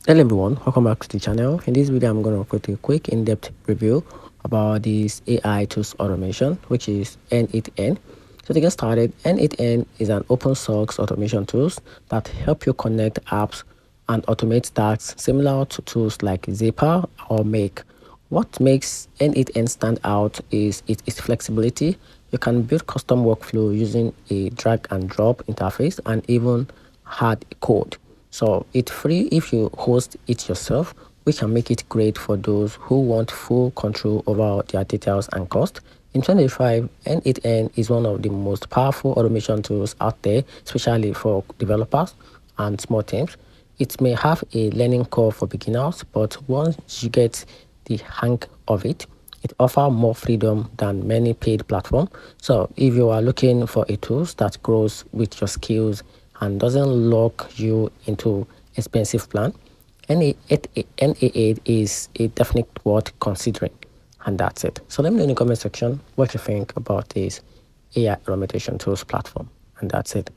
Hello everyone, welcome back to the channel. In this video I'm going to put a quick in-depth review about this AI tools automation, which is n8n. So to get started, n8n is an open source automation tools that help you connect apps and automate tasks similar to tools like Zapier or Make. What makes n8n stand out is its flexibility. You can build custom workflow using a drag and drop interface and even hard code. So it's free if you host it yourself, which can make it great for those who want full control over their details and cost. In 2025, n8n is one of the most powerful automation tools out there, especially for developers and small teams. It may have a learning curve for beginners, but once you get the hang of it, it offers more freedom than many paid platforms. So if you are looking for a tool that grows with your skills and doesn't lock you into expensive plan, NA8 is a definite worth considering. And that's it. So let me know in the comment section what you think about this AI automation tools platform. And that's it.